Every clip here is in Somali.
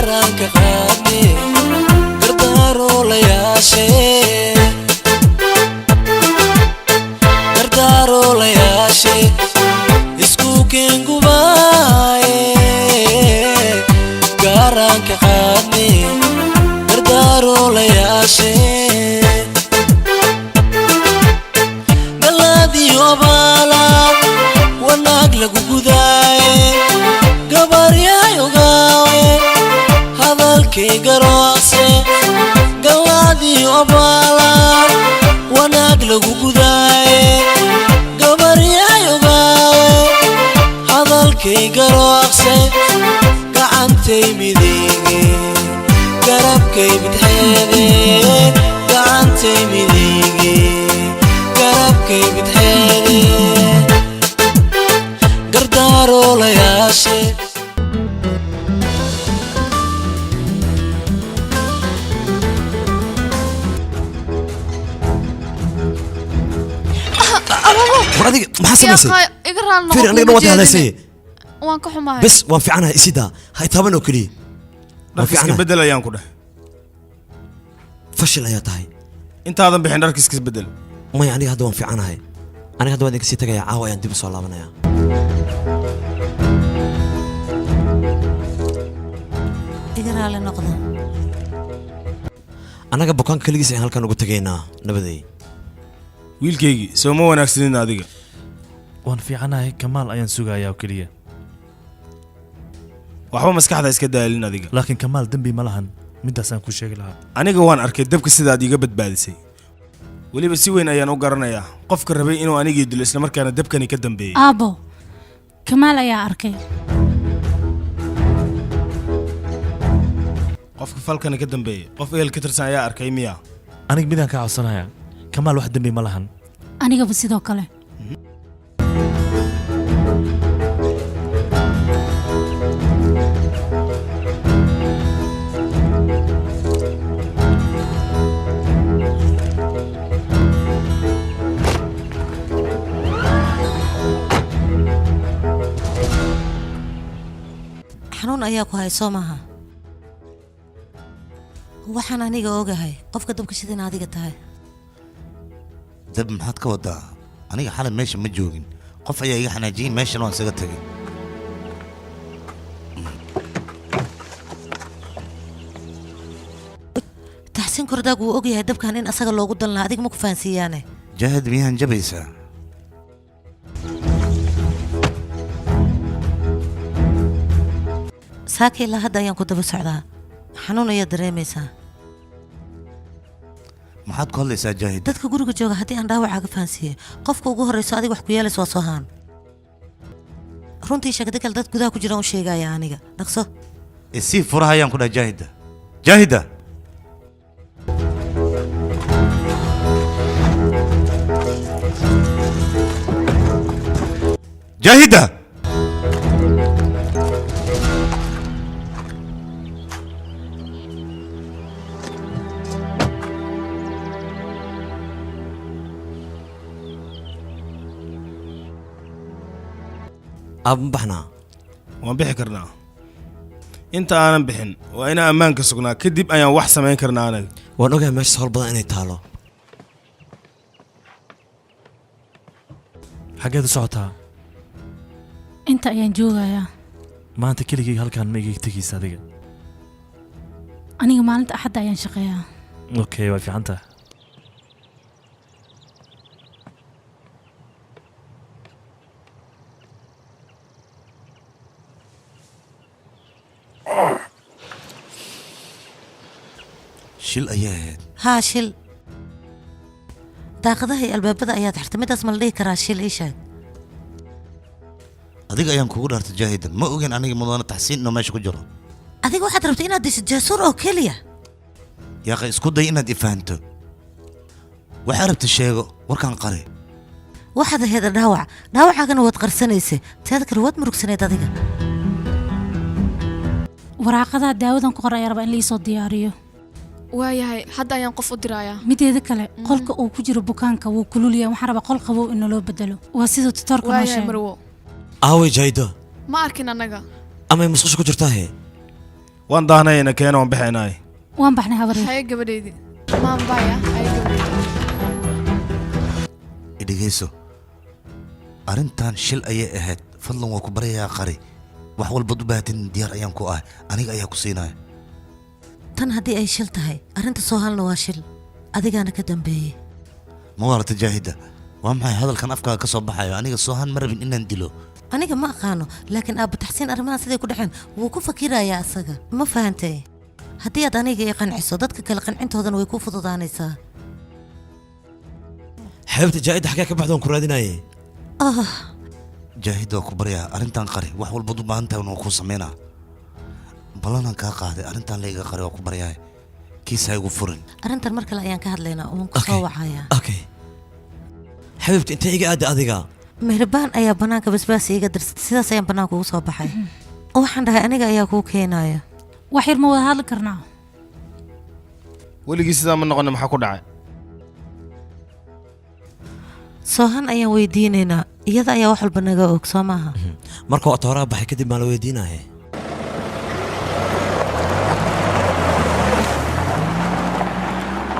قارنك قادني قردارو لياشي قردارو لياشي اسكو كينغو باي قارنك قادني قردارو لياشي قلادي وبالا وناق لقو قداي قبر يا يوغاوي هذا الكي قرواسي قلادي وبالا وناق لقو قداي قبر يا يوغاوي هذا الكي قرواسي قعنتي مديني قربكي بتحيدي قعنتي مديني قربكي بتحيدي قردارو لياشي وهذيك ما حسب يا اقرا لنا فير انا نوتي هذا سي وان كحماhay بس وان في عنها اسيدا هاي طابنو كلي وان في عنها بدل ايام كده فشل يا تاي انت هذا بحين دركس كس بدل ما يعني هذا وان في عنها هاي انا هذا وديك سي تغيا عاوا يان ديب سو لابنايا اقرا لنا نقضه انا بوكان كليس ان halkan ugu tageena nabaday wiilkaygi soo ma wanaagsanin adiga waan fiicanahay Kamaal ayaan sugayaa oo kaliya waxba maskaxda iska daalin adiga laakiin Kamaal dambi ma lahan midaas aan ku sheegi lahaa aniga waan arkay dabka sida aad iga badbaadisay waliba si weyn ayaan u garanayaa qofka rabay inuu aniga dilo isla markaana dabkani ka dambeeyay abo Kamaal ayaa arkay qofka falkani ka dambeeyay qof eel ka tirsan ayaa arkay miya aniga midaan ka codsanaya Kamaal wax dambi ma lahan anigaba sidoo kale xanuun ayaa ku hay soo maaha waxaan aniga ogahay qofka dabka shidin adiga tahay dab maxaad ka wadaa aniga xalay meesha ma joogin qof ayaa iga xanaajiyay meeshana waan isaga tagay taxsiin kordaag wuu ogyahay dabkan in asaga loogu dan lahaa adiga ma ku fahansiiyaane jahad miyahan jabaysaa saaka ilaa hadda ayaan ku daba socdaa xanuun ayaad dareemaysaa maxaad ku hadlaysaa jaahid dadka guriga jooga haddii aan dhaawacaaga fahansiiyo qofka ugu horreyso adiga wax ku yeelaysa waa soo haan runtii sheegdakal dad gudaha ku jiraan u sheegaya aniga dhaqso isii furaha ayaan ku dhaha jaahida jaahida jaahida أب بحنا وان كرنا انت انا بحن وانا امان كسقنا كدب ايان wax sameyn karna anaga waan ogahay meesha hol badan inay taalo xageed u socotaa inta ayaan joogayaa maanta keligii halkaan ma iga tagis adiga aniga maalinta axadda ayaan shaqeeyaa okay waa fiican tahay shil ayaad ها شل daaqadaha albaabada ayaa taxtimidaas ma la dhihi karaa shil ii sheeg adiga ayaan kugu dhaartay jaahidan ma ogin aniga mudana taxsiin inuu meesha ku jiro adiga waxaad rabtay inaad disho jaasuur oo keliya yaa isku day inaad ifahanto waxaad rabtay sheego warkaan qari waxaad ahayd dhaawacaagana waad qarsanaysay teeda kale waad murugsanayd adiga waraaqadaha daawadan ku qoray raba in la soo diyaariyo waayahay hadda ayaan qof u dirayaa mideeda kale qolka uu ku jiro bukaanka wuu kululaya waxaan rabaa qol qabow in loo bedelo waa sida tutorka noo sheegay marwo aaway jaydo ma arkin anaga ama musqusha ku jirtaa he waan daahnayna keena waan bixinay waan baxnay habaryar haye gabadheydii maan baaya haye gabadheydii idhigeyso arrintan shil ayay ahayd fadlan waa ku baryayaa qari wax walbaad u baahatin diyaar ayaan ku ahay aniga ayaa ku siinaya tan haddii ay shil tahay arrinta soohalna waa shil adigaana ka dambeeyey ma waarata jaahida waa maxay hadalkan afkaaga ka soo baxayo aniga soohan ma rabin inaan dilo aniga ma aqaano laakiin aabba taxsiin arrimaha siday ku dhaceen wuu ku fakirayaa asaga ma fahantay haddii aad aniga i qanciso dadka kale qancintoodana way ku fududaanaysaa xeebta jaa'idda xagee ka baxda waan ku raadinaye jaahid waa ku baryaa arrintan qari wax walbaad u baahan tahay waan kuu samaynaa ballanaan kaa qaaday arrintan layga qari waa ku baryaa kiis ha igu furin arrintan mar kale ayaan ka hadlaynaa waan ku soo wacayaa okay xabiibti intee iga aada adiga meherbaan ayaa bannaanka basbaas iiga dirsatay sidaas ayaan bannaanka ugu soo baxay waxaan dhahay aniga ayaa kuu keenaya wax yar ma wada hadli karnaa weligii sidaa ma noqona maxaa ku dhacay soohan ayaan weydiinaynaa iyada ayaa wax walba naga og soo maaha marka waa tooraa baxay kadib maa la weydiinaye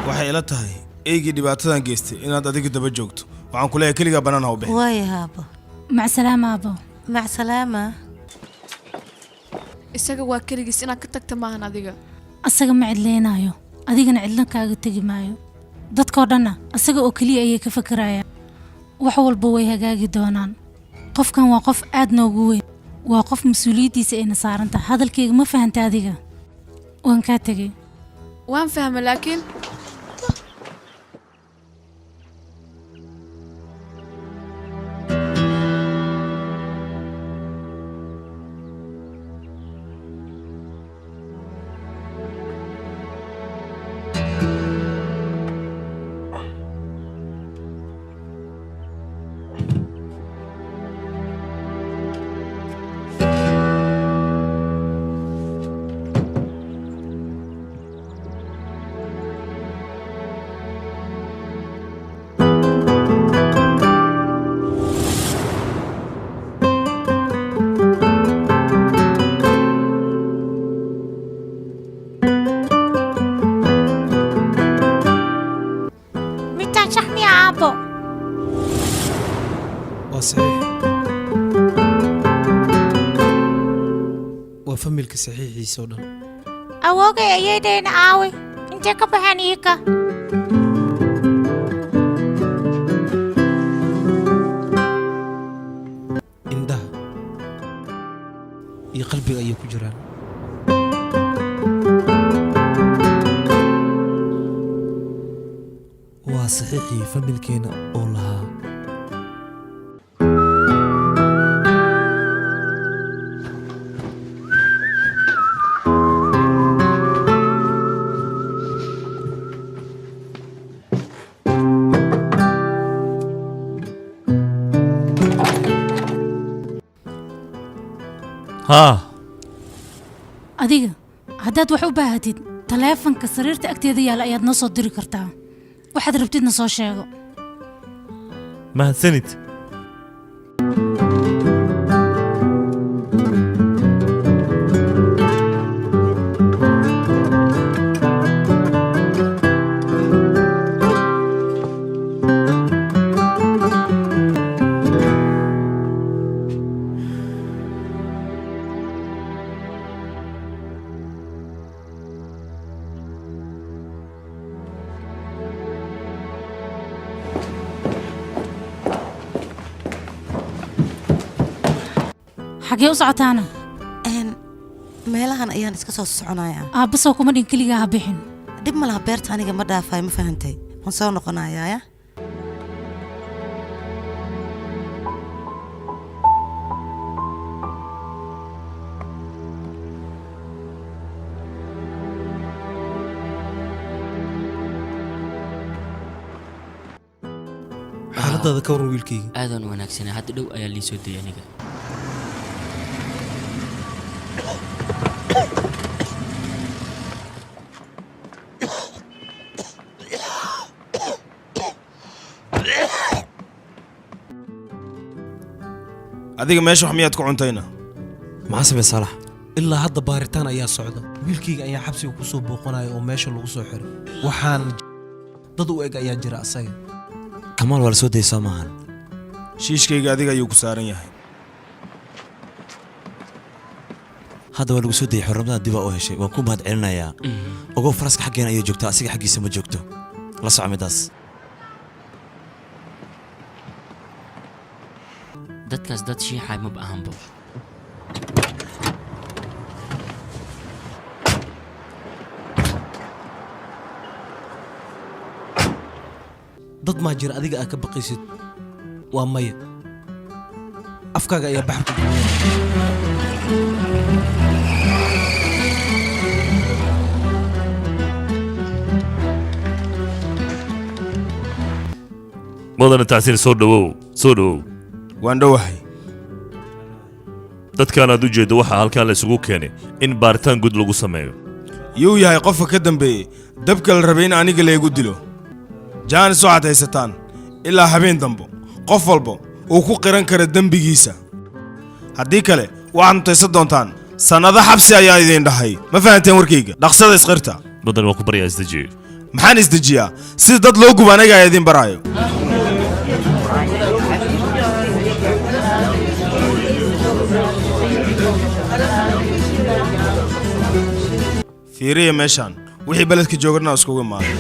waxay ila tahay eygii dhibaatadan geystay inaad adiga daba joogto waxaan ku leeyahay keligaa bannaan ha u bixin waaya haabo macsalaama aabo macsalaama isaga waa keligiis inaad ka tagta maahan adiga asaga ma cidlaynaayo adigana cidla kaaga tegi maayo dadkoo dhanna asaga oo keliya ayay ka fakarayaan wax walba way hagaagi doonaan qofkan waa qof aad noogu weyn waa qof mas-uuliyaddiisa ayna saarantahay hadalkayga ma fahanta adiga waan kaa tegey waan fahma laakiin familka saxiixiisa oo dhan awoogay ayay dhayna aawe intee ka baxaan iika indhaha iyo qalbiga ayay ku jiraan waa saxiixii familkeena oo lahaa adiga haddaad wax u baahatid taleefanka sariirta agteeda yaala ayaad noo soo diri kartaa waxaad rabtidna soo sheego mahadsanid xagee u socotaana meelahan ayaan iska soo soconayaa aabbasow kuma dhin keligaa ha bixin dhib ma laha beerta aniga ma dhaafaay ma fahantay waan soo noqonayaa ya xaaladaada ka waran wiilkayga aadaan u wanaagsanaa hadda dhow ayaa lii soo dayay aniga adiga meesha wax miyaad ku cuntayna maxaa samey saalax ilaa hadda baaritaan ayaa socda wiilkayga ayaa xabsiga ku soo booqanaya oo meesha lagu soo xiray waxaan dad u eg ayaa jira asaga kamaal waa la soo daysaa maahan shiishkayga adiga ayuu ku saaran yahay hadda waa lagu soo dayay xornimada dib u heshay waan ku mahad celinayaa ogow faraska xaggeena ayay joogtaa asiga xaggiisa ma joogto la soco midaas dadkaas dad shiixay ma baahanbo dad maa jira adiga aad ka baqaysid waa maya afkaaga ayaa baxar ku mudane tacsiir soo dhawow waan dhowahay dadkaan aad u jeeddo waxaa halkaan la isugu keenay in baaritaan guud lagu sameeyo yuu yahay qofka ka dambeeyey dabka la rabay in aniga laygu dilo jaanis waxaad haysataan ilaa habeen dambo qof walba uu ku qiran kara dembigiisa haddii kale waxaad mutaysan doontaan sannado xabsi ayaa idiin dhahay ma fahanteen warkayga dhaqsada isqirta mudane waan ku baryaa isdejiye maxaan isdejiyaa sida dad loo guba aniga ayaa idiin baraayo fiiriya meeshaan wixii beledka joogana iskugu imaaday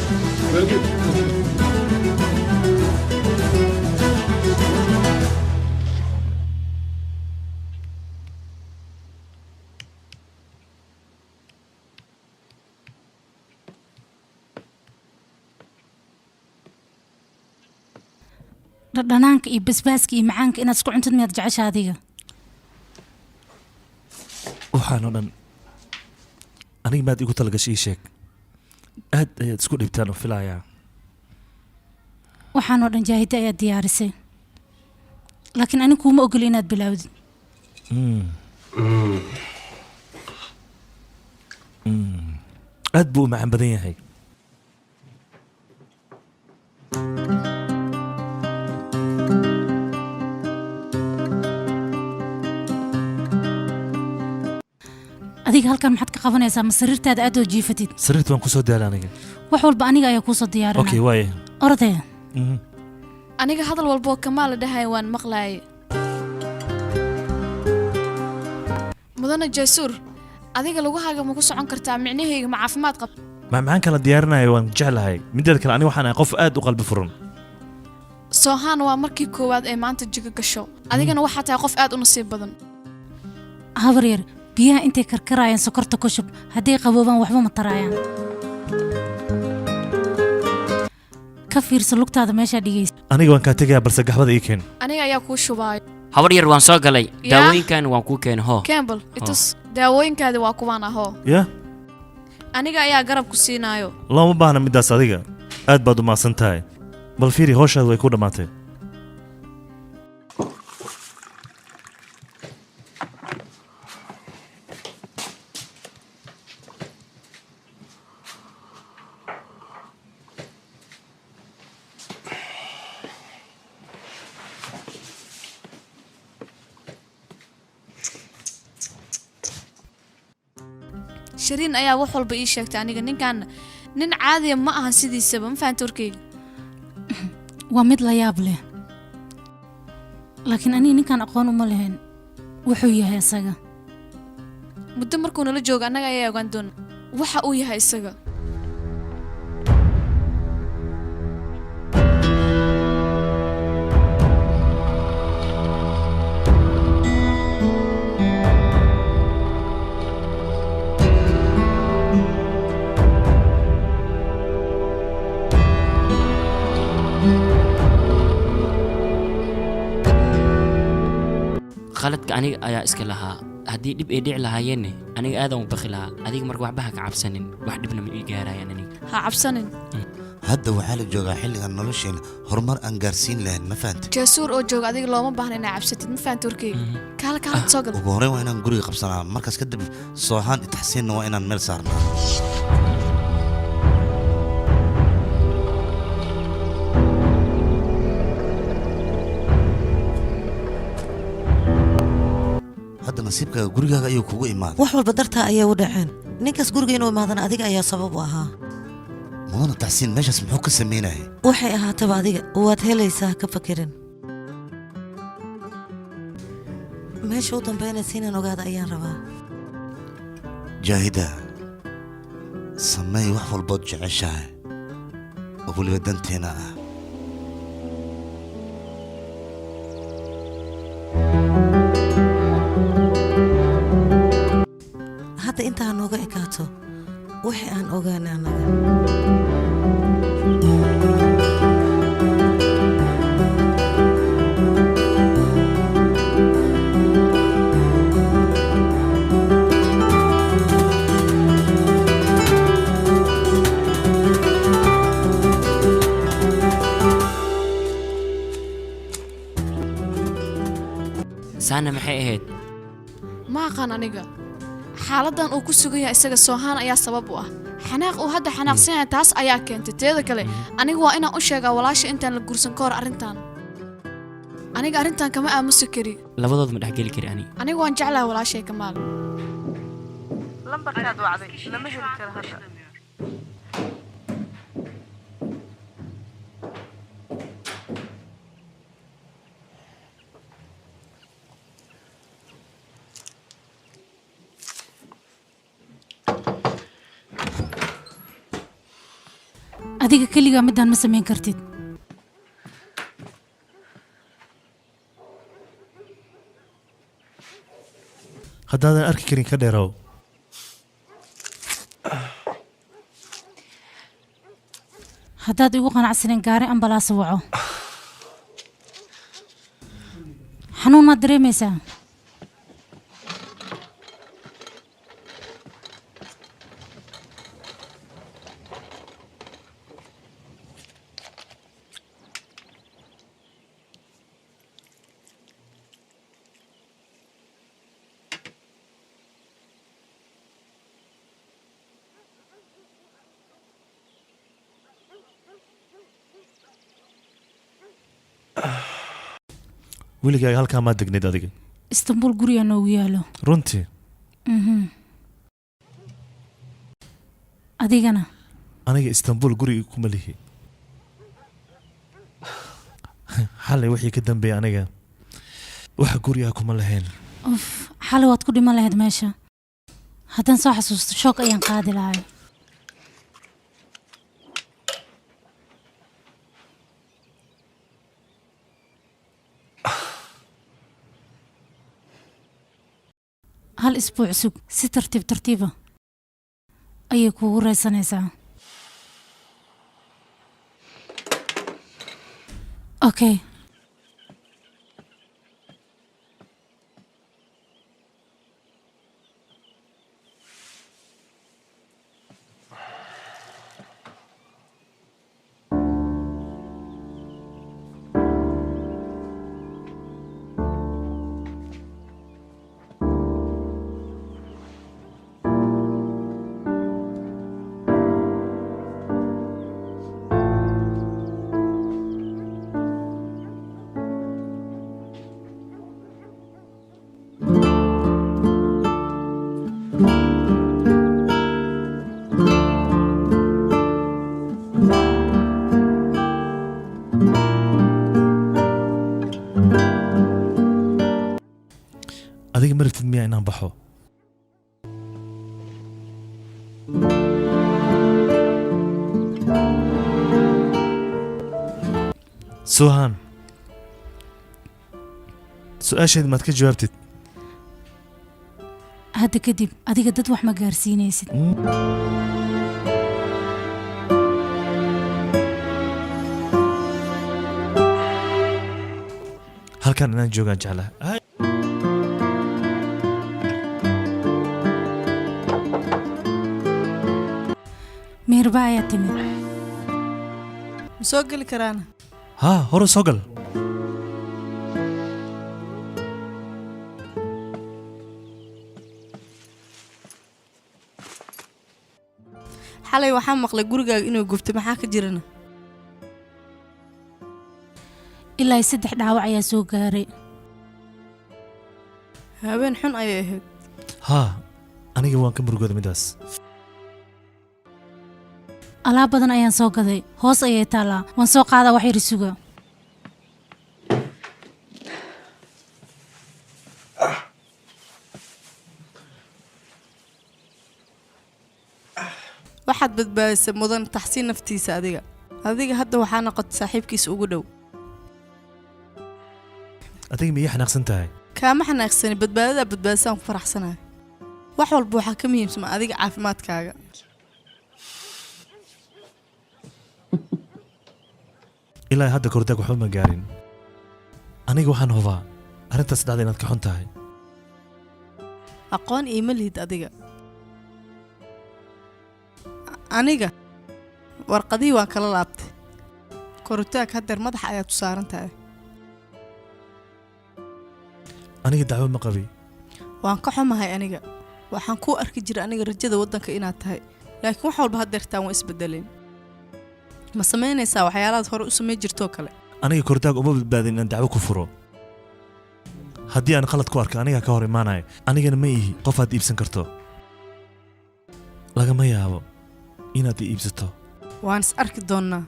dhanaanka iyo basbaaska iyo macaanka inaad isku cuntid miyaad jecesha adiga waxaan oo dhan aniga maad igu talagashay ii sheeg aad ayaad isku dhibtaan oo filayaa waxaan oo dhan jaahida ayaad diyaarisay laakiin aniga kuuma ogoli inaad bilaawdid aad buu u macaan badan yahay adiga halkan maxaad ka qabanaysaa ma sariirtaada aad oo jiifatid sariirta waan ku soo daalay aniga wax walba aniga ayaa kuu soo diyaarinaya okay waaye ordaya aniga hadal walba oo kamaal la dhahay waan maqlaayay mudane jaysuur adiga lugahaaga ma ku socon kartaa micnahayga ma caafimaad qab macmacaan kala diyaarinayo waan jeclahay mideeda kale aniga waxaan ahay qof aad u qalbi furan soohaan waa markii koowaad ee maanta jiga gasho adigana waxaa tahay qof aad u nasiib badan habar yar biyaha intay karkarayaan sokorta ku shub hadday qaboobaan waxba ma taraayaan ka fiirsa lugtaada meeshaa dhigaysa aniga waan kaa tegayaa balse gaxbada ii keen aniga ayaa kuu shubaayo habar yar waan soo galay daawooyinkan waan kuu keenay hoo campbell itus daawooyinkaadi waa kuwaan ahoo ya aniga ayaa garab ku siinaayo looma baahna middaas adiga aad baad u maadsan tahay bal fiiri howshaada way ku dhammaatay shariin ayaa wax walba ii sheegtay aniga ninkan nin caadiya ma ahan sidiisaba ma fahanta warkayga waa mid la yaab leh laakiin aniga ninkan aqoon uma lahayn wuxuu yahay isaga muddo markuu nala joogo annaga ayaa ogaan doona waxa uu yahay isaga qaladka aniga ayaa iska lahaa haddii dhib ay dhici lahaayeenna aniga aadaan u baqi lahaa adiga marka waxba ha ka cabsanin wax dhibna ma ii gaarayaan aniga ha cabsanin hadda waxaa la joogaa xilligan nolosheena horumar aan gaarsiin lahayn ma fahanta jaasuur oo jooga adiga looma baahna inaa cabsatid ma fahanta warkayga kaala soo gal ugu horreyn waa inaan guriga qabsanaa markaas kadib soohaan itaxsiinna waa inaan meel saarnaa nasiibkaaga gurigaaga ayuu kugu imaaday wax walba dartaa ayay u dhaceen ninkaas guriga inuu imaadana adiga ayaa sabab u ahaa mudana taxsiin meeshaas muxuu ka samaynayay waxay ahaataba adiga waad helaysaa ka fakirin meesha u dambaynaysa inaan ogaada ayaan rabaa jaahida sameey wax walbood jeceshahay oo weliba danteena ah hadda intaa nooga ekaato wixii aan ogaana annaga saana maxay ahayd ma aqaan aniga xaaladan uu ku sugan yahay isaga soohaan ayaa sabab u ah xanaaq uu hadda xanaaqsan yahay taas ayaa keentay teeda kale aniga waa inaan u sheegaa walaasha intaan la guursan ka hor arrintan aniga arrintan kama aamusi kari labadood ma dhexgeli kari aniga waan jeclahay walaashay Kamaal lambarkaad wacday lama heli karo hadda adiga kaligaa midaan ma samayn kartid haddaadan arki karin ka dheerow haddaad igu qanacsanin gaari ambalaas waco xanuun maad dareemaysaa weligaaga halkaa maad degnayd adiga istanbul guriga noogu yaalo runtii adigana aniga istanbul guriga kuma lihi xalay wixii ka dambeeyay aniga waxa guriga kuma lahayn xalay waad ku dhiman lahayd meesha haddaan soo xasuusto shoog ayaan qaadi lahay hal isbuuc sug si tartiib tartiiba ayay kuugu raysanaysaa okay adiga ma rabtid miyaa inaan baxo suhan su-aasheed maad ka jawaabtid hadda kadib adiga dad wax ma gaarsiinaysid halkan inaan joogaan jeclaa meherba ayaa timid ma soo geli karaana haa hore soo gal xalay waxaan maqlay gurigaaga inuu gubtay maxaa ka jirana ilaa 3 dhaawac ayaa soo gaaray habeen xun ayay ahayd haa aniga waan ka murugooda midaas alaab badan ayaan soo gaday hoos ayay taallaa waan soo qaadaa wax yar isuga waxaad badbaadisay mudan taxsiin naftiisa adiga hadda waxaa noqotay saaxiibkiisa ugu dhow adiga miyay xanaaqsan tahay kaama xanaaqsani badbaadisaan ku faraxsanahay wax walba waxaa ka muhiimsan adiga caafimaadkaaga ilaa hadda kordaag waxba ma gaarin aniga waxaan hubaa arrintaas dhacda inaad ka xun tahay aqoon iima lihid adiga aniga warqadihii waan kala laabtay koritaag haddeer madaxa ayaad u saaran tahay aniga dacwo ma qabi waan ka xumahay aniga waxaan kuu arki jiray aniga rajada waddanka inaad tahay laakiin wax walba haddeertaan waa isbedeleen ma samaynaysaa waxyaalahaad hore u samayn jirtoo kale aniga kordaag uma badbaadin inaan dacwo ku furo haddii aan qalad ku arka anigaa ka hor imaanaya anigana ma ihi qof aad iibsan karto lagama yaabo inaad i iibsato waan is arki doonnaa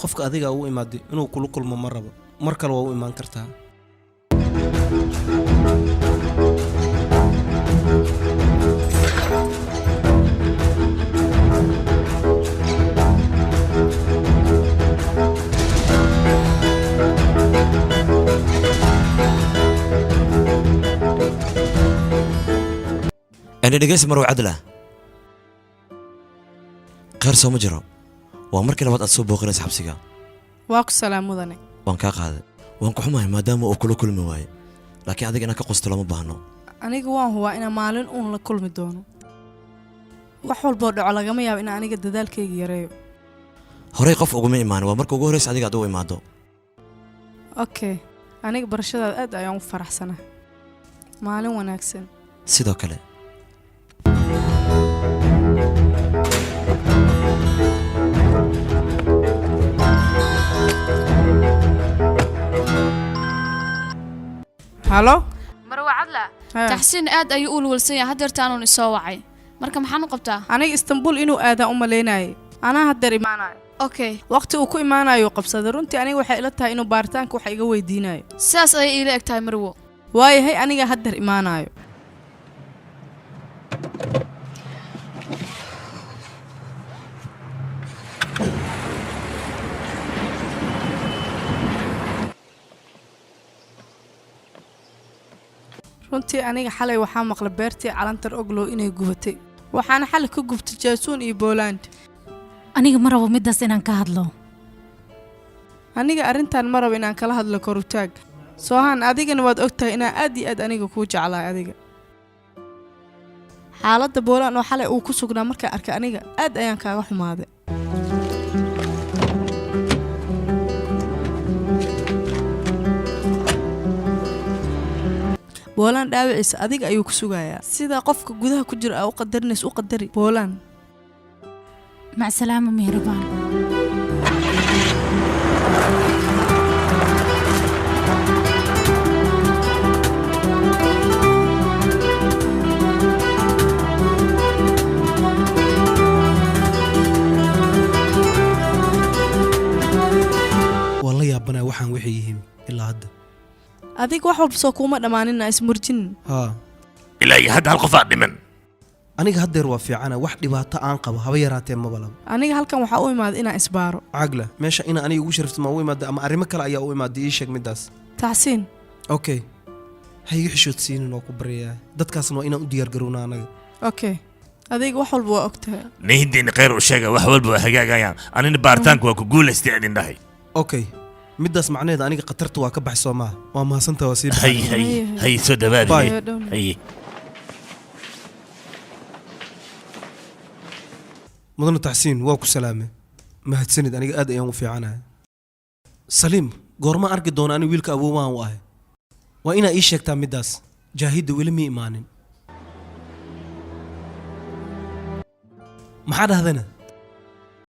qofka adiga u imaaday inuu kula kulmo ma rabo mar kale waa u imaan kartaa أنا dhegeysi marwa cadla qaar soo ma jiro waa markii labaad aad soo booqanaysa xabsiga waa ku salaam mudane waan kaa qaaday waan ku xumahay maadaama uu kula kulmi waayo laakiin adiga inaan ka qosto lama baahno aniga waan hubaa inaan maalin uun la kulmi doono wax walboo dhaco lagama yaabo in aniga dadaalkayga yareeyo horey qof uguma imaanin waa marka ugu horreysa adiga aad u imaado okay aniga barashadaada aad ayaan u faraxsanahay maalin wanaagsan sidoo kale halo marwa cadla taxsiin aad ayuu u walwalsan yahay haddeertaanuun isoo wacay marka maxaan u qabtaa aniga istanbul inuu aadaan u malaynayay anaa haddeer imaanayo okay waqti uu ku imaanayo qabsaday runtii aniga waxay ila tahay inuu baaritaanka wax iga weydiinayo sidaas ayay iila eg tahay marwo waayahay aniga haddeer imaanayo runtii aniga xalay waxaa maqla beertii calantar oglow inay gubatay waxaana xalay ka gubtay jaasuun iyo booland aniga ma rabo middaas inaan ka hadlo aniga arrintan ma rabo inaan kala hadlo korutaag soohaan adigana waad og tahay inaan aad iyo aad aniga kuu jeclahay adiga xaaladda boolaan oo xalay uu ku sugnaa markaa arkay aniga aad ayaan kaaga xumaaday boolaan dhaawiciisa adiga ayuu ku sugayaa sidaa qofka gudaha ku jira aa u qadarinays u qadari boolaan macsalaama mehrabaan waan la yaabanaya waxaan waxay yihiin ilaa hadda adiga wax walba soo kuuma dhammaanina ismurjin haa ilaa iyo hadda hal qof aad dhiman aniga haddeer waa fiicana wax dhibaato aan qabo haba yaraatee maba laba aniga halkan waxaa u imaaday inaan isbaaro cagla meesha ina aniga ugu sharafto maa u imaada ama arrimo kale ayaa u imaaday ii sheeg middaas taxsiin okay ha iga xishoodsiinin oo ku baryayaa dadkaasna waa inaan u diyaargarowna anaga okay adiga wax walba waa og tahay nihindeenna khayr u sheega wax walba waa hagaagayaan anina baaritaanka waa ku guulaystay idin dhahay okay middaas macnaheeda aniga khatarta waa ka baxay soo maaha waa mahadsantaa waa sii hay soo dhawaadi hay mudane taxsiin waa ku salaame mahadsanid aniga aad ayaan u fiicanahay saliim goorma arki doona ani wiilka awoowahan u ahay waa inaa ii sheegtaa middaas jaahidda weli ma imaanin maxaa dhahdana